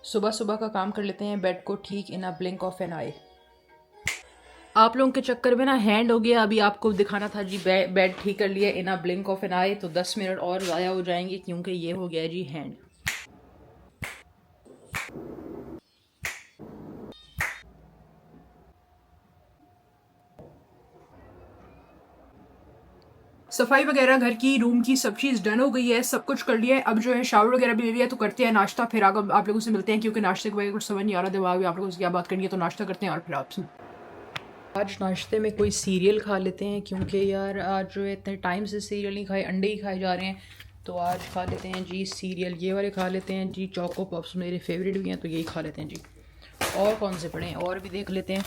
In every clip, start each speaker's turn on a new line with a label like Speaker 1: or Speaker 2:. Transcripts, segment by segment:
Speaker 1: सुबह सुबह का काम कर लेते हैं बेड को ठीक इन अ ब्लिंक ऑफ एन आई। आप लोगों के चक्कर में ना हैंड हो गया। अभी आपको दिखाना था जी बेड ठीक कर लिया इन अ ब्लिंक ऑफ एन आई, तो 10 मिनट और ज़ाया हो जाएंगे क्योंकि ये हो गया जी हैंड। सफाई वगैरह घर की रूम की सब चीज़ डन हो गई है, सब कुछ कर लिया है। अब जो है शावर वगैरह भी ले लिया, तो करते हैं नाश्ता। फिर आगे आप लोगों से मिलते हैं क्योंकि नाश्ते के बगैर कुछ समझ नहीं आ रहा दिमाग में आप लोगों से क्या बात करनी है। तो नाश्ता करते हैं और फिर आपसे आज नाश्ते में कोई सीरियल खा लेते हैं क्योंकि यार आज जो है इतने टाइम से सीरियल नहीं खाए, अंडे ही खाए जा रहे हैं। तो आज खा लेते हैं जी सीरियल, ये वाले खा लेते हैं जी। चोको पॉप्स मेरे फेवरेट भी हैं तो यही खा लेते हैं जी। और कौन से पड़े हैं और भी देख लेते हैं।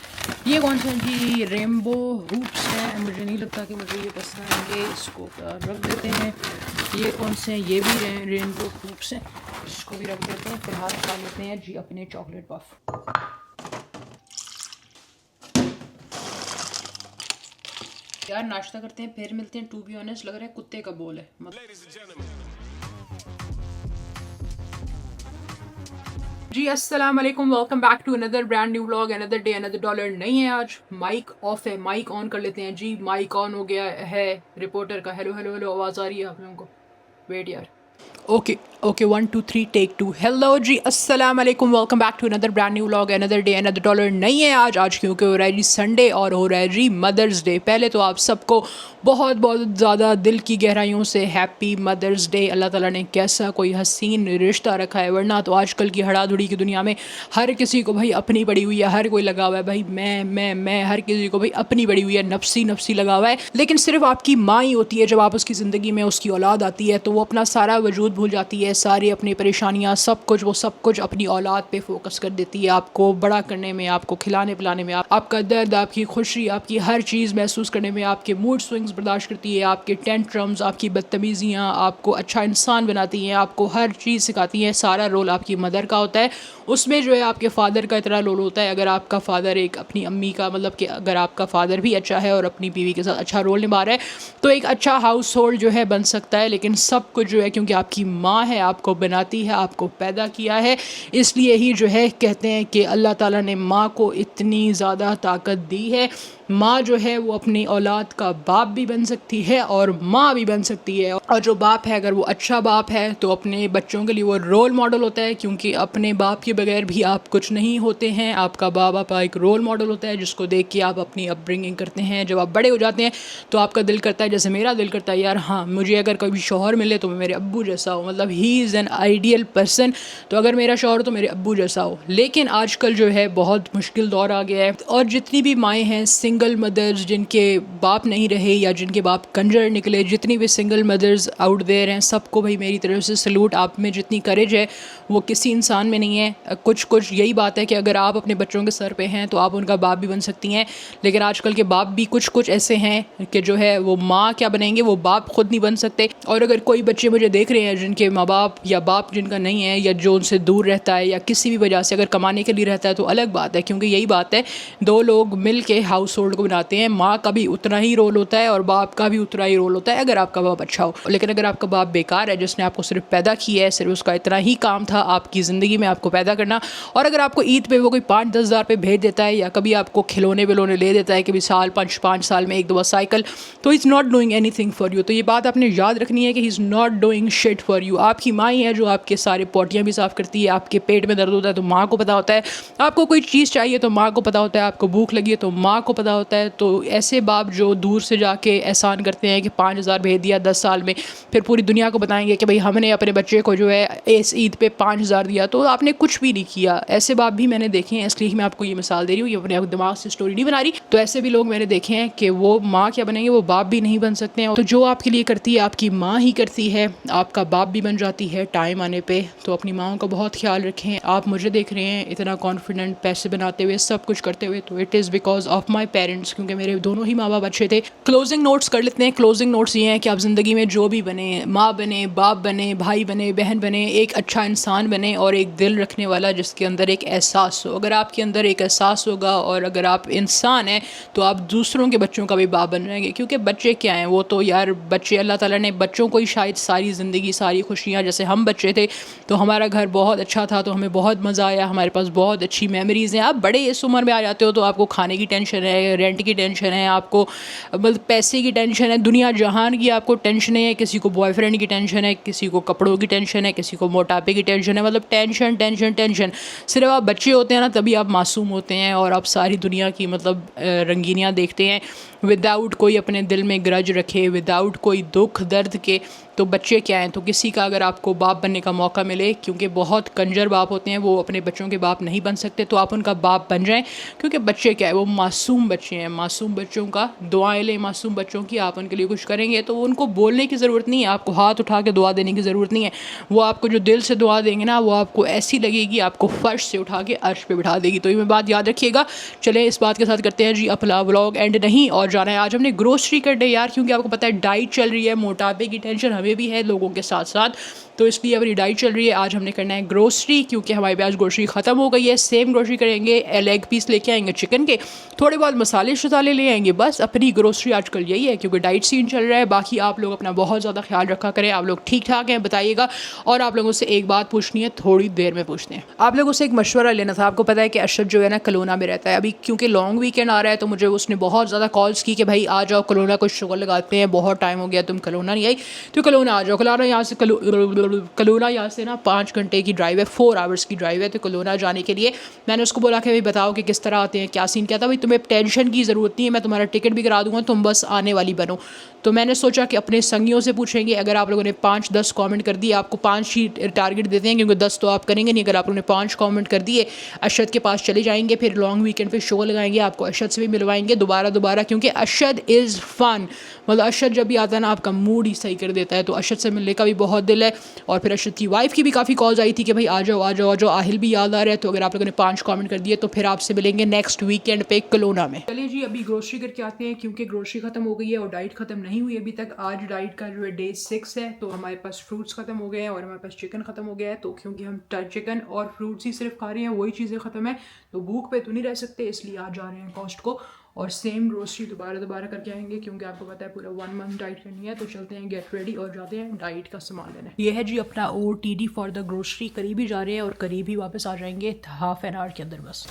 Speaker 1: ये कौन से हैं जी? रेनबो हुप्स हैं, मुझे नहीं लगता कि मुझे ये पसंद आएंगे, इसको रख देते हैं। ये कौन से हैं? ये भी रेनबो हुप्स हैं, इसको भी रख देते हैं। फिलहाल खा लेते हैं जी अपने चॉकलेट पफ। यार नाश्ता करते हैं फिर मिलते हैं। टू बी ऑनेस्ट लग रहा है कुत्ते का बोल है जी। अस्सलाम वालेकुम, welcome back to another brand new vlog, another day another dollar. नहीं है आज, माइक ऑफ है, माइक ऑन कर लेते हैं जी। माइक ऑन हो गया है रिपोर्टर का। हेलो हेलो हेलो, आवाज़ आ रही है आप लोगों को? वेट यार, okay okay, 1 2 3 take 2। Hello ji, अस्सलाम वालेकुम, welcome back to another brand new vlog, another day another dollar. नहीं है आज क्योंकि हो रहा है जी संडे और हो रहा है जी मदर्स डे। पहले तो आप सबको बहुत बहुत ज़्यादा दिल की गहराइयों से हैप्पी मदर्स डे। अल्लाह ताला ने कैसा कोई हसीन रिश्ता रखा है, वरना तो आजकल की हड़ाधुड़ी की दुनिया में हर किसी को भाई अपनी पड़ी हुई है, हर कोई लगा हुआ है भाई मैं हर किसी को भाई अपनी पड़ी हुई है, नफसी नफसी लगा हुआ है। लेकिन सिर्फ आपकी माँ ही होती है जब आप उसकी ज़िंदगी में उसकी औलाद आती है तो वो अपना सारा वजूद भूल जाती है, सारी अपनी परेशानियाँ सब कुछ, वो सब कुछ अपनी औलाद पे फोकस कर देती है। आपको बड़ा करने में, आपको खिलाने पिलाने में, आपका दर्द, आपकी खुशी, आपकी हर चीज़ महसूस करने में, आपके मूड स्विंग्स बर्दाश्त करती है, आपके टेंट्रम्स, आपकी बदतमीज़ियाँ, आपको अच्छा इंसान बनाती हैं, आपको हर चीज़ सिखाती हैं। सारा रोल आपकी मदर का होता है। उसमें जो है आपके फ़ादर का इतना रोल होता है। अगर आपका फ़ादर एक अपनी अम्मी का, मतलब कि अगर आपका फ़ादर भी अच्छा है और अपनी बीवी के साथ अच्छा रोल निभा रहा है तो एक अच्छा हाउस होल्ड जो है बन सकता है। लेकिन सब कुछ जो है क्योंकि आपकी माँ है, आपको बनाती है, आपको पैदा किया है, इसलिए ही जो है कहते हैं कि अल्लाह ताला ने माँ को इतनी ज़्यादा ताकत दी है। माँ जो है वो अपनी औलाद का बाप भी बन सकती है और माँ भी बन सकती है। और जो बाप है अगर वो अच्छा बाप है तो अपने बच्चों के लिए वो रोल मॉडल होता है, क्योंकि अपने बाप के बगैर भी आप कुछ नहीं होते हैं। आपका बाप आपका एक रोल मॉडल होता है जिसको देख के आप अपनी अपब्रिंगिंग करते हैं। जब आप बड़े हो जाते हैं तो आपका दिल करता है, जैसे मेरा दिल करता है यार हाँ मुझे अगर कभी शौहर मिले तो मेरे अब्बू जैसा हो, मतलब he is an ideal person. तो अगर मेरा शौहर तो मेरे अब्बू जैसा हो। लेकिन आजकल जो है बहुत मुश्किल दौर आ गया है और जितनी भी माएँ हैं सिंगल मदर्स जिनके बाप नहीं रहे या जिनके बाप कंजर निकले, जितनी भी सिंगल मदर्स आउट देयर हैं सबको भाई मेरी तरफ से सलूट। आप में जितनी करेज है वो किसी इंसान में नहीं है। कुछ यही बात है कि अगर आप अपने बच्चों के सर पे हैं तो आप उनका बाप भी बन सकती हैं। लेकिन आजकल के बाप भी कुछ ऐसे हैं कि जो है वो माँ क्या बनेंगे, वो बाप खुद नहीं बन सकते। और अगर कोई बच्चे मुझे देख रहे हैं जिनके माँ बाप या बाप जिनका नहीं है या जो उनसे दूर रहता है या किसी भी वजह से अगर कमाने के लिए रहता है तो अलग बात है, क्योंकि यही बात है दो लोग मिल के हाउस होल्ड को बनाते हैं। माँ का भी उतना ही रोल होता है और बाप का भी उतना ही रोल होता है अगर आपका बाप अच्छा हो। लेकिन अगर आपका बाप बेकार है, जिसने आपको सिर्फ पैदा किया है, सिर्फ उसका इतना ही काम था आपकी ज़िंदगी में आपको पैदा करना, और अगर आपको ईद पे वो कोई 5-10 हज़ार पे भेज देता है या कभी आपको खिलौने विलौने ले देता है कभी साल 5 साल में 1-2 साइकिल, तो is not doing anything for you. तो ये बात आपने याद रखनी है कि he is not doing shit for you. आपकी माँ ही है जो आपके सारे पोटियाँ भी साफ़ करती है। आपके पेट में दर्द होता है तो माँ को पता होता है, आपको कोई चीज़ चाहिए तो माँ को पता होता है, आपको भूख लगी है तो माँ को पता होता है। तो ऐसे बाप जो दूर से जाके एहसान करते हैं कि 5,000 भेज दिया 10 साल में, फिर पूरी दुनिया को बताएंगे कि भाई हमने अपने बच्चे को जो है इस ईद पे 5,000 दिया, तो आपने कुछ भी नहीं किया। ऐसे बाप भी मैंने देखे हैं, इसलिए मैं आपको ये मिसाल दे रही हूँ, ये अपने दिमाग से स्टोरी नहीं बना रही। तो ऐसे भी लोग मैंने देखे हैं कि वो माँ क्या बनेंगे, वो बाप भी नहीं बन सकते हैं। तो जो आपके लिए करती है आपकी माँ ही करती है, आपका बाप भी बन जाती है टाइम आने पे। तो अपनी माँ का बहुत ख्याल रखें। आप मुझे देख रहे हैं इतना कॉन्फिडेंट, पैसे बनाते हुए, सब कुछ करते हुए, तो it is because of my parents. Parents, क्योंकि मेरे दोनों ही माँ बाप अच्छे थे। क्लोजिंग नोट्स कर लेते हैं। क्लोजिंग नोट्स ये हैं कि आप ज़िंदगी में जो भी बने, माँ बने, बाप बने, भाई बने, बहन बने, एक अच्छा इंसान बने और एक दिल रखने वाला जिसके अंदर एक एहसास हो। अगर आपके अंदर एक एहसास होगा और अगर आप इंसान हैं तो आप दूसरों के बच्चों का भी बाप बन जाएंगे। क्योंकि बच्चे क्या हैं, वो तो यार बच्चे अल्लाह ताला ने बच्चों को ही शायद सारी ज़िंदगी, सारी खुशियाँ, जैसे हम बच्चे थे तो हमारा घर बहुत अच्छा था तो हमें बहुत मज़ा आया, हमारे पास बहुत अच्छी मेमोरीज़ हैं। आप बड़े इस उम्र में आ जाते हो तो आपको खाने की टेंशन है, रेंट की टेंशन है, आपको मतलब पैसे की टेंशन है, दुनिया जहान की आपको टेंशन है। किसी को बॉयफ्रेंड की टेंशन है, किसी को कपड़ों की टेंशन है, किसी को मोटापे की टेंशन है। मतलब टेंशन टेंशन टेंशन। सिर्फ आप बच्चे होते हैं ना तभी आप मासूम होते हैं और आप सारी दुनिया की मतलब रंगीनियाँ देखते हैं विदाउट कोई अपने दिल में ग्रज रखे, विदाउट कोई दुख दर्द के। तो बच्चे क्या हैं, तो किसी का अगर आपको बाप बनने का मौका मिले, क्योंकि बहुत कंजर बाप होते हैं वो अपने बच्चों के बाप नहीं बन सकते, तो आप उनका बाप बन जाएं। क्योंकि बच्चे क्या है, वो मासूम बच्चे हैं। मासूम बच्चों का दुआएं लें, मासूम बच्चों की। आप उनके लिए कुछ करेंगे तो उनको बोलने की ज़रूरत नहीं है, आपको हाथ उठा के दुआ देने की ज़रूरत नहीं है। वो आपको जो दिल से दुआ देंगे ना, वो आपको ऐसी लगेगी आपको फर्श से उठा के अर्श पे बिठा देगी। तो ये बात याद रखिएगा। चलें इस बात के साथ करते हैं जी अपना व्लॉग एंड नहीं, और जाना है आज हमने ग्रोसरी करने यार, क्योंकि आपको पता है डाइट चल रही है, मोटापे की टेंशन हमें भी है लोगों के साथ साथ, तो इसलिए अपनी डाइट चल रही है। आज हमने करना है ग्रोसरी, क्योंकि हमारे पास ग्रोसरी ख़त्म हो गई है। सेम ग्रोसरी करेंगे, लेग पीस लेके आएंगे चिकन के, थोड़े बहुत मसाले शसाले ले आएंगे, बस अपनी ग्रोसरी आजकल यही है, क्योंकि डाइट सीन चल रहा है। बाकी आप लोग अपना बहुत ज़्यादा ख्याल रखा करें, आप लोग ठीक ठाक हैं बताइएगा। और आप लोगों से एक बात पूछनी है, थोड़ी देर में पूछते हैं। आप लोगों से एक मशवरा लेना था। आपको पता है कि अरशद जो है ना कलोना में रहता है अभी, क्योंकि लॉन्ग वीकेंड आ रहा है, तो मुझे उसने बहुत ज़्यादा कॉल्स की कि भाई आ जाओ कलोना, कुछ शुगर लगाते हैं, बहुत टाइम हो गया तुम कलोना नहीं आई, तो कलोना आ जाओ। कलोना यहाँ से कलोना यहाँ से ना 5 घंटे की ड्राइव है, 4 आवर्स की ड्राइव है। तो कलोना जाने के लिए मैंने उसको बोला कि भाई बताओ कि किस तरह आते हैं, क्या सीन क्या था। भाई तुम्हें टेंशन की ज़रूरत नहीं है, मैं तुम्हारा टिकट भी करा दूँगा, तुम बस आने वाली बनो। तो मैंने सोचा कि अपने संगियों से पूछेंगे, अगर आप लोगों ने 5-10 कमेंट कर दिए, आपको 5 ही टारगेट देते हैं क्योंकि 10 तो आप करेंगे नहीं। अगर आप लोगों ने 5 कमेंट कर दिए, अरशद के पास चले जाएंगे, फिर लॉन्ग वीकेंड पे शो लगाएंगे, आपको अरशद से भी मिलवाएंगे दोबारा, क्योंकि अरशद इज़ फ़न। मतलब अरशद जब भी आता है ना आपका मूड ही सही कर देता है। तो अरशद से मिलने का भी बहुत दिल है। और फिर अरशद की वाइफ की भी काफ़ी कॉल्स आई थी कि भाई आ जाओ आ जाओ आ जाओ। आहिल भी याद आ रहा है। तो अगर आप लोगों ने 5 कमेंट कर दिए तो फिर आपसे मिलेंगे नेक्स्ट वीकेंड पे कलोना में। चलिए जी अभी ग्रोसरी करके आते हैं, क्योंकि ग्रोसरी खत्म हो गई है और डाइट खत्म नहीं हुई अभी तक। आज डाइट का जो है डे 6 है, तो हमारे पास फ्रूट्स खत्म हो गए हैं और हमारे पास चिकन खत्म हो गया है। तो क्योंकि हम चिकन और फ्रूट्स ही सिर्फ खा रहे हैं, वही चीज़ें खत्म है, तो भूख पे तो नहीं रह सकते, इसलिए आज जा रहे हैं कॉस्ट को और सेम ग्रोसरी दोबारा करके आएंगे, क्योंकि आपको पता है पूरा 1 मंथ डाइट करनी है। तो चलते हैं, गेट रेडी और जाते हैं डाइट का सामान लेने। ये है जी अपना OTD फॉर द ग्रोसरी। करीब ही जा रहे हैं और करीब ही वापस आ जाएंगे हाफ एन आवर के अंदर बस।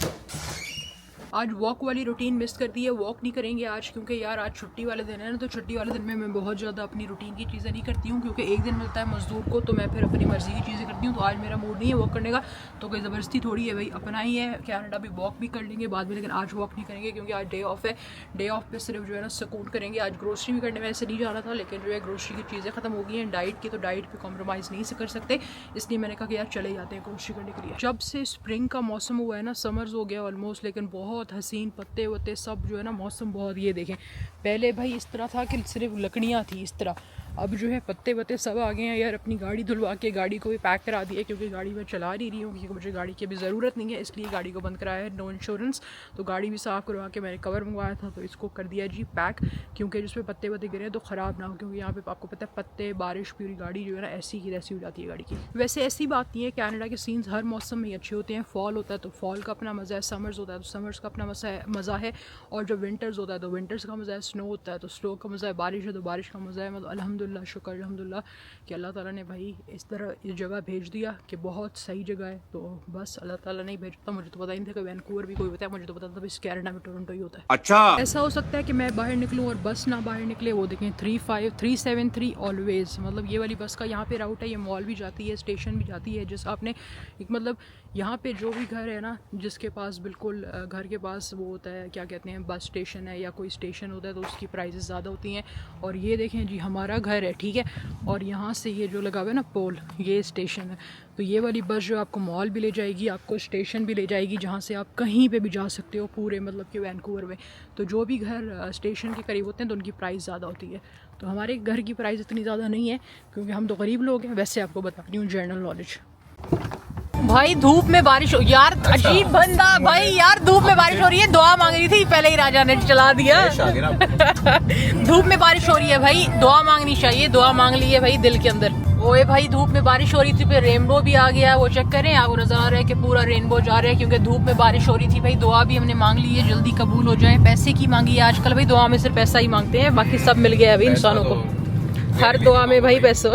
Speaker 1: आज वॉक वाली रूटीन मिस कर दी है, वॉक नहीं करेंगे आज, क्योंकि यार आज छुट्टी वाले दिन है ना। तो छुट्टी वाले दिन में मैं बहुत ज़्यादा अपनी रूटीन की चीज़ें नहीं करती हूँ, क्योंकि एक दिन मिलता है मजदूर को, तो मैं फिर अपनी मर्ज़ी की चीज़ें करती हूँ। तो आज मेरा मूड नहीं है वॉक करने का, तो कोई ज़बरदस्ती थोड़ी है भाई, अपना ही है। कनाडा भी वॉक भी कर लेंगे बाद में, लेकिन आज वॉक नहीं करेंगे क्योंकि आज डे ऑफ है। डे ऑफ पे सिर्फ जो है ना सुकून करेंगे। आज ग्रोसरी भी करने में ऐसे नहीं जाना था, लेकिन जो है ग्रोसरी की चीज़ें ख़त्म हो गई हैं डाइट की, तो डाइट पर कॉम्प्रोमाइज़ नहीं कर सकते, इसलिए मैंने कहा कि यार चले जाते हैं ग्रोसरी करने के लिए। जब से स्प्रिंग का मौसम हुआ है ना, समर्स हो गया ऑलमोस्ट, लेकिन बहुत हसीन पत्ते वत्ते सब जो है ना, मौसम बहुत, ये देखें पहले भाई इस तरह था कि सिर्फ लकड़ियाँ थी इस तरह, अब जो है पत्ते वत्ते सब आ गए हैं। यार अपनी गाड़ी धुलवा के गाड़ी को भी पैक करा दी है, क्योंकि गाड़ी में चला नहीं रही हूँ, क्योंकि मुझे गाड़ी की अभी ज़रूरत नहीं है, इसलिए गाड़ी को बंद कराया है, नो इंश्योरेंस। तो गाड़ी भी साफ़ करवा के मैंने कवर मंगवाया था, तो इसको कर दिया जी पैक, क्योंकि जिसमें पत्ते वत्ते गिरे तो ख़राब ना हो, क्योंकि यहाँ पे आपको पता है पत्ते बारिश पूरी गाड़ी जो है ना ऐसी ही ऐसी हो जाती है गाड़ी की। वैसे ऐसी बात नहीं है, कनाडा के सीन्स हर मौसम में अच्छे होते हैं। फॉल होता है तो फॉल का अपना मज़ा है, समर्स होता है तो समर्स का अपना मज़ा है, और जब विंटर्स होता है तो विंटर्स का मज़ा है, स्नो होता है तो स्नो का मज़ा है, बारिश है तो बारिश का मज़ा है। मतलब अल्हम्दुलिल्लाह, शुक्र अल्हम्दुलिल्लाह कि अल्लाह ताला ने भाई इस तरह इस जगह भेज दिया कि बहुत सही जगह है। तो बस अल्लाह ताला नहीं भेजता, मुझे तो पता ही नहीं था कि वैनकूवर भी कोई होता है, मुझे तो पता था बस कनाडा में टोरंटो ही होता है। अच्छा ऐसा हो सकता है कि मैं बाहर निकलूँ और बस ना बाहर निकले। वो देखें 35373 ऑलवेज़, मतलब ये वाली बस का यहाँ पे राउट है, ये मॉल भी जाती है, स्टेशन भी जाती है। जिस आपने एक मतलब यहाँ पे जो भी घर है ना, जिसके पास बिल्कुल घर के पास वो होता है, क्या कहते हैं, बस स्टेशन है या कोई स्टेशन होता है, तो उसकी प्राइसेस ज़्यादा होती हैं। और ये देखें जी हमारा घर है, ठीक है, और यहाँ से ये जो लगा हुआ है ना पोल, ये स्टेशन है। तो ये वाली बस जो आपको मॉल भी ले जाएगी, आपको स्टेशन भी ले जाएगी, जहाँ से आप कहीं पे भी जा सकते हो पूरे मतलब कि वैनकूवर में। तो जो भी घर स्टेशन के करीब होते हैं तो उनकी प्राइस ज़्यादा होती है। तो हमारे घर की प्राइस इतनी ज़्यादा नहीं है, क्योंकि हम तो गरीब लोग हैं। वैसे आपको बता रही हूँ जनरल नॉलेज। भाई धूप में बारिश हो यार, अजीब बंदा भाई यार, धूप में बारिश हो रही है, दुआ मांग रही थी, पहले ही राजा ने चला दिया। धूप में बारिश हो रही है भाई, दुआ मांगनी चाहिए, दुआ मांग ली है भाई दिल के अंदर। ओए भाई धूप में बारिश हो रही थी, फिर रेनबो भी आ गया, वो चेक करें, आपको नजर आ रहा है कि पूरा रेनबो जा रहा है, क्योंकि धूप में बारिश हो रही थी भाई। दुआ भी हमने मांग ली है, जल्दी कबूल हो जाए। पैसे की मांगी है आजकल भाई, दुआ में सिर्फ पैसा ही मांगते हैं, बाकी सब मिल गया है भाई इंसानों को, हर दुआ में भाई पैसा।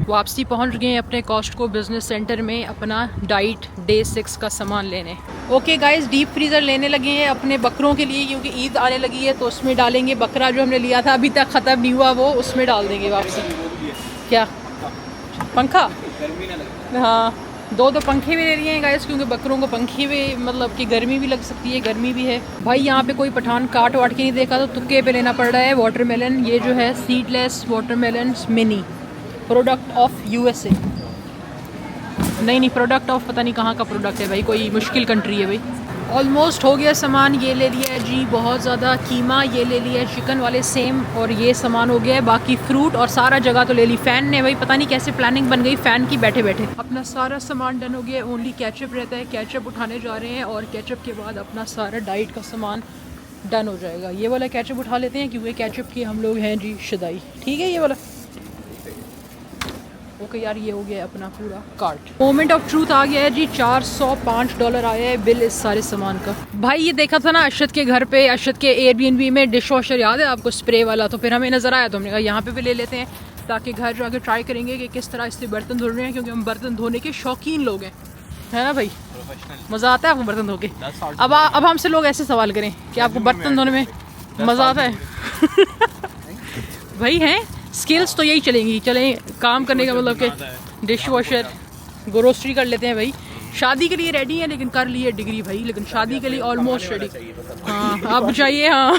Speaker 1: वापसी पहुंच गए अपने कॉस्टको बिजनेस सेंटर में अपना डाइट डे 6 का सामान लेने। ओके गाइस, डीप फ्रीजर लेने लगे हैं अपने बकरों के लिए, क्योंकि ईद आने लगी है तो उसमें डालेंगे। बकरा जो हमने लिया था अभी तक ख़त्म नहीं हुआ, वो उसमें डाल देंगे वापसी। क्या पंखा? हाँ, दो पंखे भी ले लिए हैं गाइस, क्योंकि बकरों को पंखे भी मतलब कि गर्मी भी लग सकती है, गर्मी भी है भाई। यहाँ पे कोई पठान काट वाट के नहीं देखा तो तुक्के पे लेना पड़ रहा है। वाटरमेलन, ये जो है seedless watermelon mini, product of USA। नहीं, प्रोडक्ट ऑफ पता नहीं कहाँ का प्रोडक्ट है भाई, कोई मुश्किल कंट्री है भाई। ऑलमोस्ट हो गया सामान, ये ले लिया है जी बहुत ज़्यादा कीमा, ये ले लिया है चिकन वाले सेम, और ये सामान हो गया है। बाकी फ्रूट और सारा जगह तो ले ली फ़ैन ने भाई, पता नहीं कैसे प्लानिंग बन गई फ़ैन की बैठे बैठे। अपना सारा सामान डन हो गया, ओनली केचप रहता है, केचप उठाने जा रहे हैं, और केचप के बाद अपना सारा डाइट का सामान डन हो जाएगा। ये वाला केचप उठा लेते हैं, क्योंकि केचप के हम लोग हैं जी शदाई, ठीक है ये वाला। ओके यार, ये हो गया अपना पूरा कार्ट। मोमेंट ऑफ ट्रूथ आ गया है जी, $405 आया है बिल इस सारे सामान का। भाई ये देखा था ना अरशद के घर पे, अरशद के एयरबीएनबी में डिश वॉशर याद है आपको, स्प्रे वाला, तो फिर हमें नज़र आया तो हमने कहा यहाँ पे भी ले लेते हैं, ताकि घर जाके ट्राई करेंगे कि किस तरह इससे बर्तन धो रहे हैं, क्योंकि हम बर्तन धोने के शौकीन लोग हैं, है ना भाई। मज़ा आता है आपको बर्तन धो के? अब हमसे लोग ऐसे सवाल करें कि आपको बर्तन धोने में मज़ा आता है? भाई हैं स्किल्स तो यही चलेंगी, चलें काम करने का मतलब कि डिश वॉशर, ग्रोसरी कर लेते हैं भाई। शादी के लिए रेडी है, लेकिन कर लिए डिग्री भाई, लेकिन शादी के लिए ऑलमोस्ट रेडी। हाँ अब चाहिए, हाँ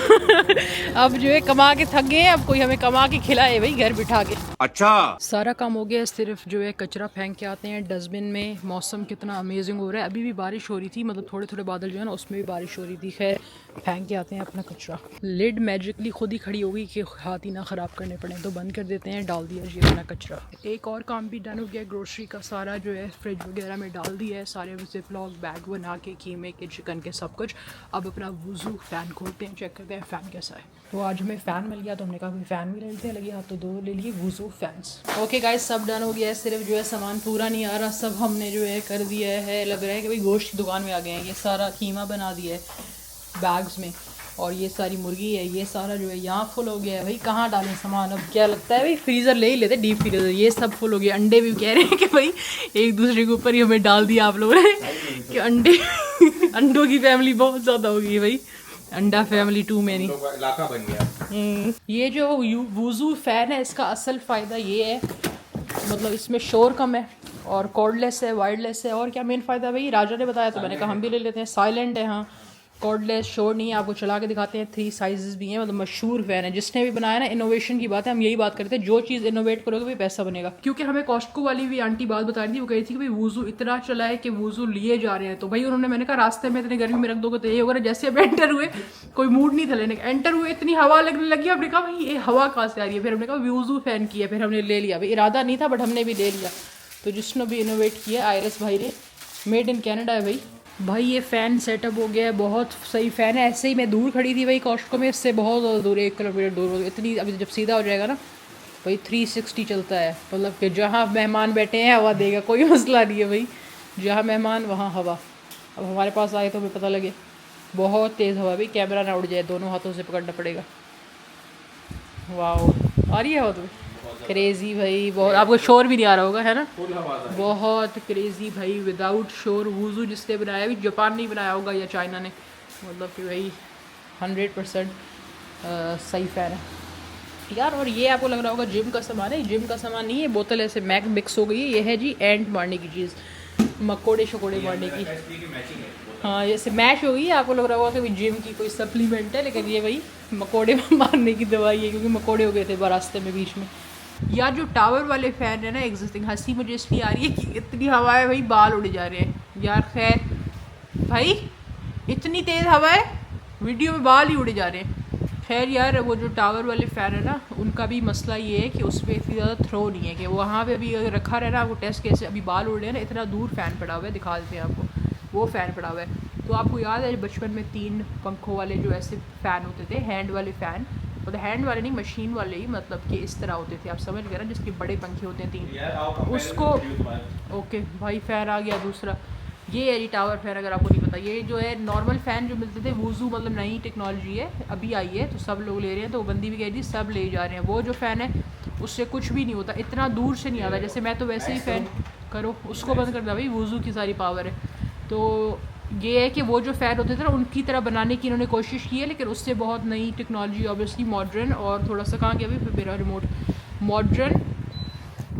Speaker 1: अब जो है कमा के थक गए, अब कोई हमें कमा के खिलाए भाई घर बिठा के। अच्छा सारा काम हो गया, सिर्फ जो है कचरा फेंक के आते हैं डस्टबिन में। मौसम कितना अमेजिंग हो रहा है, अभी भी बारिश हो रही थी, मतलब थोड़े थोड़े बादल जो है ना उसमें भी बारिश हो रही थी। खैर फेंक के आते हैं अपना कचरा। लिड मैजिकली खुद ही खड़ी होगी कि हाथ ही ना ख़राब करने पड़े, तो बंद कर देते हैं, डाल दिया जी अपना कचरा। एक और काम भी डन हो गया, ग्रोसरी का सारा जो है फ्रिज वगैरह में डाल दिया है, सारे ज़िपलॉक बैग बना के, कीमे के, चिकन के, सब कुछ। अब अपना वुज़ू फ़ैन खोलते हैं, चेक करते हैं फ़ैन कैसा है। तो आज हमें फ़ैन मिल गया, तो हमने कहा कोई फ़ैन भी ले लेते हैं, लगे हाथ तो दो ले लिए वुज़ू फैंस। ओके गाइस, सब डन हो गया है, सिर्फ जो है सामान पूरा नहीं आ रहा, सब हमने जो है कर दिया है। लग रहा है कि भाई गोश्त की दुकान में आ गए हैं। ये सारा कीमा बना दिया है बैग्स में, और ये सारी मुर्गी है, ये सारा जो है यहाँ फुल हो गया है भाई। कहाँ डालें सामान? अब क्या लगता है भाई फ्रीज़र ले ही लेते, डीप फ्रीज़र। ये सब फुल हो गया। अंडे भी कह रहे हैं कि भाई एक दूसरे के ऊपर ही हमें डाल दिया आप लोगों ने कि अंडे अंडों की फैमिली बहुत ज़्यादा हो गई भाई, अंडा फैमिली टू मैनी इलाका बन गया। ये जो वुज़ू फ़ैन है, इसका असल फ़ायदा ये है, मतलब इसमें शोर कम है और कॉर्डलेस है, वायरलेस है। और क्या मेन फ़ायदा भाई राजा ने बताया, तो मैंने कहा हम भी ले लेते हैं। साइलेंट है, हाँ, कॉर्डलेस, शोर नहीं है। आपको चला के दिखाते हैं, 3 साइजेस भी हैं, मतलब मशहूर फ़ैन है। जिसने भी बनाया ना, इनोवेशन की बात है, हम यही बात करते हैं, जो चीज़ इनोवेट करोगे भाई पैसा बनेगा। क्योंकि हमें कॉस्टको वाली भी आंटी बात बता रही थी, वो कही थी कि भाई वुज़ू इतना चला है कि वुज़ू लिए जा रहे हैं। तो भाई उन्होंने, मैंने कहा रास्ते में इतनी गर्मी में रख दोगे तो ये होगा। जैसे अब एंटर हुए, कोई मूड नहीं था लेने का, एंटर हुए इतनी हवा लगने लगी, हमने कहा भाई ये हवा कहाँ से आ रही है। फिर हमने कहा वुज़ू फ़ैन की है, फिर हमने ले लिया। भाई इरादा नहीं था बट हमने भी ले लिया। तो जिसने भी इनोवेट किया आयरस भाई ने, मेड इन कैनेडा है भाई। भाई ये फ़ैन सेटअप हो गया है, बहुत सही फ़ैन है। ऐसे ही मैं दूर खड़ी थी भाई कॉस्टको में, इससे बहुत ज़्यादा दूर, 1 किलोमीटर दूर इतनी। अभी जब सीधा हो जाएगा ना भाई 360 चलता है, मतलब कि जहाँ मेहमान बैठे हैं हवा देगा, कोई मसला नहीं है भाई। जहाँ मेहमान वहाँ हवा। अब हमारे पास आए तो हमें पता लगे, बहुत तेज़ हवा भाई, कैमरा ना उड़ जाए, दोनों हाथों से पकड़ना पड़ेगा। वाह, आ रही है हवा तुम्हें? क्रेज़ी भाई, बहुत। आपको शोर भी नहीं आ रहा होगा, है ना? बहुत क्रेज़ी भाई, विदाउट शोर। वुज़ू जिसने बनाया भी जापान नहीं बनाया होगा या चाइना ने, मतलब कि भाई 100% सही फ़ैन है यार। और ये आपको लग रहा होगा जिम का सामान है, जिम का सामान नहीं है, बोतल ऐसे मैक मिक्स हो गई है। ये है जी एंट मारने की चीज़, मकोड़े शकोड़े मारने की। हाँ, जैसे मैश हो गई है, आपको लग रहा होगा कि भाई जिम की कोई सप्लीमेंट है, लेकिन ये भाई मकोड़े मारने की दवाई है, क्योंकि मकोड़े हो गए थे रास्ते में बीच में। यार जो टावर वाले फ़ैन है ना एग्जिस्टिंग, हंसी मुझे इसलिए आ रही है कि इतनी हवा है भाई, बाल उड़ जा रहे हैं यार। खैर भाई इतनी तेज़ हवा है, वीडियो में बाल ही उड़ जा रहे हैं। खैर यार, वो जो टावर वाले फ़ैन है ना, उनका भी मसला ये है कि उस पर इतनी ज़्यादा थ्रो नहीं है कि वहाँ पे अभी अगर रखा रहे ना, आपको टेस्ट कैसे अभी बाल उड़ रहे हैं ना, इतना दूर फ़ैन पड़ा हुआ है, दिखा देते हैं आपको, वो फ़ैन पड़ा हुआ है। तो आपको याद है बचपन में 3 पंखों वाले जो ऐसे फ़ैन होते थे, हैंड वाले फ़ैन, मतलब हैंड वाले नहीं, मशीन वाले ही, मतलब कि इस तरह होते थे, आप समझ गए ना, जिसके बड़े पंखे होते हैं 3, उसको। ओके भाई, फ़ैन आ गया दूसरा, ये है जी टावर फ़ैन, अगर आपको नहीं पता। ये जो है नॉर्मल फ़ैन जो मिलते थे वूज़ू, मतलब नई टेक्नोलॉजी है, अभी आई है, तो सब लोग ले रहे हैं, तो बंदी भी कह रही सब ले जा रहे हैं। वो जो फ़ैन है उससे कुछ भी नहीं होता, इतना दूर से नहीं आता, जैसे मैं तो वैसे ही फ़ैन करो, उसको बंद कर दिया भाई, वूज़ू की सारी पावर है। तो ये है कि वो जो फ़ैन होते थे ना, उनकी तरह बनाने की इन्होंने कोशिश की है, लेकिन उससे बहुत नई टेक्नोलॉजी, ऑब्वियसली मॉडर्न, और थोड़ा सा कहाँ गया अभी फिर मेरा रिमोट, मॉडर्न।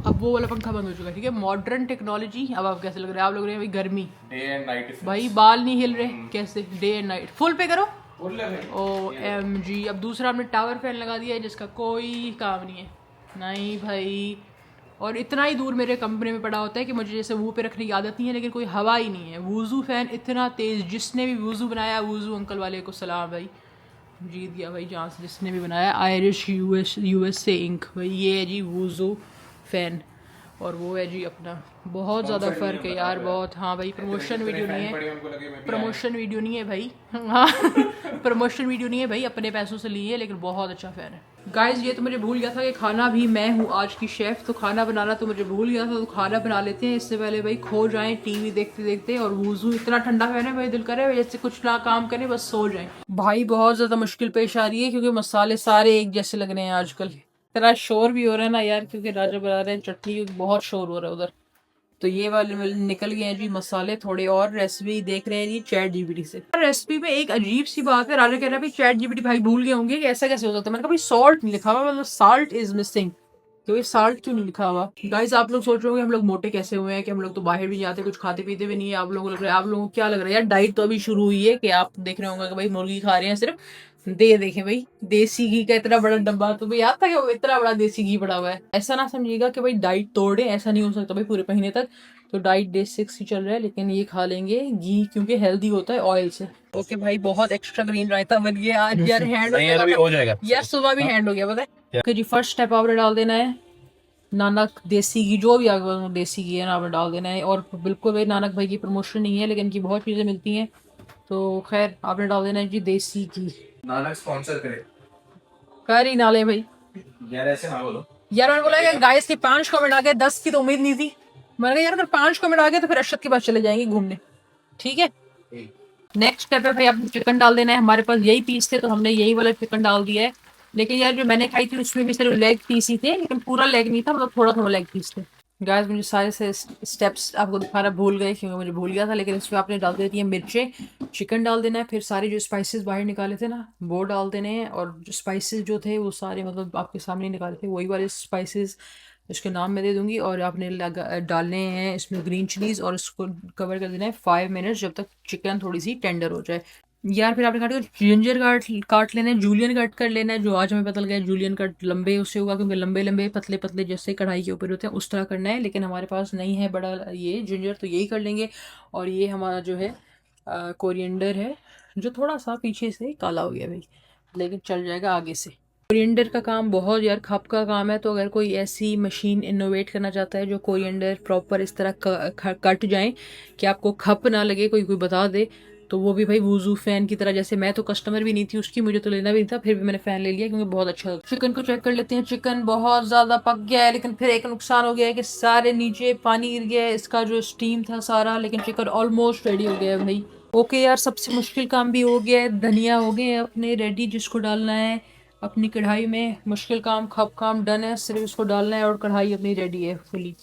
Speaker 1: अब वो वाला पंखा बंद हो चुका है, ठीक है, मॉडर्न टेक्नोलॉजी। अब आप कैसे लग रहे हैं, आप लग रहे हैं भाई गर्मी,
Speaker 2: डे एंड नाइट
Speaker 1: भाई बाल नहीं हिल रहे, कैसे डे एंड नाइट, फुल पे करो।
Speaker 2: ओ
Speaker 1: OMG, अब दूसरा हमने टावर फैन लगा दिया है जिसका कोई काम नहीं है, नहीं भाई। और इतना ही दूर मेरे कमरे में पड़ा होता है कि मुझे जैसे मुंह पे रखने की आदत नहीं है, लेकिन कोई हवा ही नहीं है। वूज़ू फ़ैन इतना तेज़, जिसने भी वूज़ू बनाया, वूज़ू अंकल वाले को सलाम भाई, जीत गया भाई जहाँ से जिसने भी बनाया, आयरिश यूएस से इंक भाई। ये है जी वूज़ू फ़ैन, और वो है जी अपना, बहुत ज़्यादा फ़र्क है यार, बहुत। हाँ भाई, प्रमोशन वीडियो नहीं है, प्रमोशन वीडियो नहीं है भाई, हाँ प्रमोशन वीडियो नहीं है भाई, अपने पैसों से लिए, लेकिन बहुत अच्छा फ़ैन है। गाइस, ये तो मुझे भूल गया था कि खाना भी मैं हूँ आज की शेफ़, तो खाना बनाना तो मुझे भूल गया था, तो खाना बना लेते हैं। इससे पहले भाई खो जाएं टीवी देखते देखते, और वूज़ू इतना ठंडा फ़ैन है भाई, दिल करे जैसे कुछ ना काम करें, बस सो जाएं। भाई बहुत ज़्यादा मुश्किल पेश आ रही है, क्योंकि मसाले सारे एक जैसे लग रहे हैं आजकल। इतना शोर भी हो रहा है ना यार, क्योंकि राजा बना रहे हैं चटनी, क्योंकि बहुत शोर हो रहा है उधर। तो ये वाले निकल गए हैं जी मसाले थोड़े, और रेसिपी देख रहे हैं जी चैट जीपीटी से। रेसिपी में एक अजीब सी बात है, राजा कह रहा है भाई चैट जीपीटी भाई भूल गए होंगे कि ऐसा कैसे हो सकता है। मैंने कहा भाई सॉल्ट नहीं लिखा हुआ, मतलब साल्ट इज मिसिंग, तो ये साल्ट क्यों नहीं लिखा हुआ। गाइस, आप लोग सोच रहे होंगे हम लोग मोटे कैसे हुए हैं, कि हम लोग तो बाहर भी जाते, कुछ खाते पीते भी नहीं है। आप लोगों को लग रहा है, आप लोगों को क्या लग रहा है यार, डाइट तो अभी शुरू हुई है, कि आप देख रहे होंगे कि भाई मुर्गी खा रहे हैं सिर्फ, दे देखें भाई देसी घी का इतना बड़ा डब्बा, तो भाई याद था कि वो इतना बड़ा देसी घी पड़ा हुआ है। ऐसा ना समझिएगा कि भाई डाइट तोड़े, ऐसा नहीं हो सकता भाई पूरे महीने तक, तो डाइट डे 6 ही चल रहा है, लेकिन ये खा लेंगे घी, क्योंकि हेल्दी होता है ऑयल से। ओके भाई, बहुत एक्स्ट्रा ग्रीन रायता बन गया आज यार, हैंड
Speaker 2: नहीं यार, अभी हो जाएगा
Speaker 1: यार, सुबह भी हैंड हो गया पता है। ओके जी, फर्स्ट स्टेप आपने डाल देना है नानक देसी घी, जो भी आपके देसी घी है ना, आपने डाल देना है। और बिल्कुल भाई नानक भाई की प्रमोशन नहीं है, लेकिन इनकी बहुत चीज़ें मिलती हैं, तो खैर आपने डाल देना है जी देसी घी।
Speaker 2: नानक स्पॉन्सर करे
Speaker 1: कर ही नाले भाई,
Speaker 2: यार, ऐसे ना बोलो
Speaker 1: यार मैंने बोला कि गाइस के 5 कमेंट आ गए, 10 की तो उम्मीद नहीं थी। मैंने कहा यार अगर 5 कमेंट आ गए तो फिर अरशद के पास चले जाएंगे घूमने, ठीक है। नेक्स्ट स्टेप है भाई, आपको चिकन डाल देना है। हमारे पास यही पीस थे, तो हमने यही वाला चिकन डाल दिया है, लेकिन यार जो मैंने खाई थी उसमें भी सिर्फ लेग पीस ही थे, लेकिन पूरा लेग नहीं था, मतलब थोड़ा थोड़ा लेग पीस थे। गाइस, मुझे सारे से स्टेप्स आपको दिखाना भूल गए, क्योंकि मुझे भूल गया था, लेकिन इसमें आपने डाल देती है मिर्चें, चिकन डाल देना है, फिर सारे जो स्पाइसेस बाहर निकाले थे ना वो डाल देने हैं, और जो स्पाइसेस जो थे वो सारे मतलब आपके सामने निकाले थे, वही वाले स्पाइसेस, इसके नाम मैं दे दूंगी। और आपने डालने हैं इसमें ग्रीन चिलीज़, और इसको कवर कर देना है 5 मिनट्स, जब तक चिकन थोड़ी सी टेंडर हो जाए। यार फिर आपने काट कर जिंजर काट लेना है, जूलियन कट कर लेना है, जो आज हमें पता लगा जूलियन कट लंबे उससे होगा, क्योंकि लंबे लंबे पतले पतले जैसे कढ़ाई के ऊपर होते हैं उस तरह करना है, लेकिन हमारे पास नहीं है बड़ा ये जिंजर, तो यही कर लेंगे। और ये हमारा जो है कोरिएंडर है, जो थोड़ा सा पीछे से काला हो गया भाई, लेकिन चल जाएगा आगे से। कोरिएंडर का काम बहुत यार खप का काम है, तो अगर कोई ऐसी मशीन इनोवेट करना चाहता है जो कोरिएंडर प्रॉपर इस तरह कट जाए कि आपको खप ना लगे, कोई कोई बता दे, तो वो भी भाई वूज़ू फ़ैन की तरह। जैसे मैं तो कस्टमर भी नहीं थी उसकी, मुझे तो लेना भी नहीं था, फिर भी मैंने फ़ैन ले लिया क्योंकि बहुत अच्छा। चिकन को चेक कर लेते हैं, चिकन बहुत ज़्यादा पक गया है, लेकिन फिर एक नुकसान हो गया है कि सारे नीचे पानी गिर गया है, इसका जो स्टीम था सारा, लेकिन चिकन ऑलमोस्ट रेडी हो गया है भाई। ओके यार, सबसे मुश्किल काम भी हो गया है, धनिया हो गए अपने रेडी, जिसको डालना है अपनी कढ़ाई में। मुश्किल काम खप काम डन है, सिर्फ इसको डालना है, और कढ़ाई अपनी रेडी है फुली।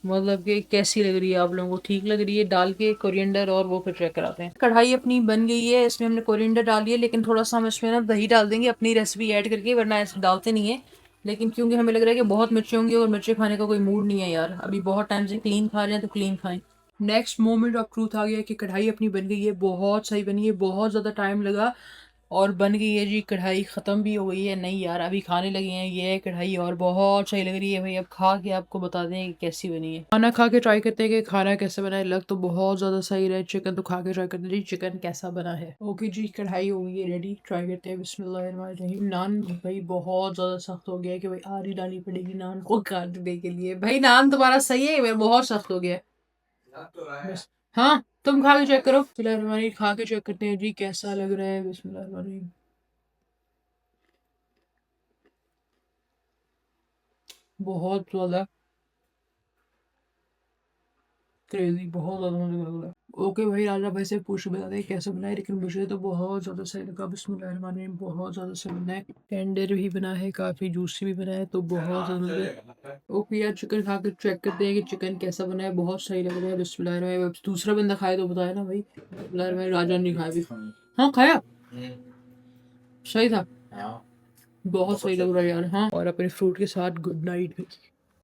Speaker 1: मतलब कि कैसी लग रही है आप लोगों को, ठीक लग रही है? डाल के कोरिएंडर, और वो फिर चेक कराते हैं। कढ़ाई अपनी बन गई है, इसमें हमने कोरिएंडर डाल दिया, लेकिन थोड़ा सा हम इसमें ना दही डाल देंगे अपनी रेसिपी ऐड करके, वरना ऐसे डालते नहीं है। लेकिन क्योंकि हमें लग रहा है कि बहुत मिर्चें होंगी, और मिर्चें खाने का कोई मूड नहीं है यार, अभी बहुत टाइम से क्लीन खा रहे हैं, तो क्लीन खाएं। नेक्स्ट मोमेंट ऑफ ट्रूथ आ गया कि कढ़ाई अपनी बन गई है, बहुत सही बनी है, बहुत ज़्यादा टाइम लगा, और बन गई है जी कढ़ाई, ख़त्म भी हो गई है। नहीं यार अभी खाने लगे हैं। ये है कढ़ाई और बहुत सही लग रही है भाई। अब खा के आपको बता दें कि कैसी बनी है। खाना खा के ट्राई करते हैं कि खाना कैसे बना है। लग तो बहुत ज़्यादा सही रहा है। चिकन तो खा के ट्राई करते हैं जी चिकन कैसा बना है। ओके जी कढ़ाई हो गई है रेडी, ट्राई करते हैं। बिस्मिल्लाहिर्रहमानिर्रहीम। नान भाई बहुत ज़्यादा सख्त हो गया है कि भाई आरी डालनी पड़ेगी नान को काटने के लिए। भाई नान तुम्हारा सही है, बहुत सख्त हो गया है बस। हाँ तुम खा के चेक करो। बिस्मिल्लाहिर्रहमानिर्रहीम, खा के चेक करते हैं जी कैसा लग रहा है। बिस्मिल्लाहिर्रहमानिर्रहीम। बहुत ज़्यादा क्रेजी, बहुत ज़्यादा मुझे लग रहा है। ओके भाई राजा भाई से पूछ बता दे कैसे बनाए, लेकिन मुझे तो बहुत ज़्यादा सही लगा। बिस्मिल्लाहिर्रहमानिर्रहीम, बहुत ज़्यादा सही बना है। टेंडर भी बना है, काफ़ी जूसी भी बना है, तो बहुत ज़्यादा। ओके यार चिकन खा के चेक करते हैं कि चिकन कैसा बना है। बहुत सही लग रहा है। बिस्मिल्लाहिर्रहमानिर्रहीम। अब दूसरा बंदा खाए तो बताया ना भाई। बिस्मिल्लाहिर्रहमानिर्रहीम। राजा नहीं खाया भी। हाँ खाया, सही था, बहुत सही लग रहा है यार। हाँ और अपने फ्रूट के साथ गुड नाइट।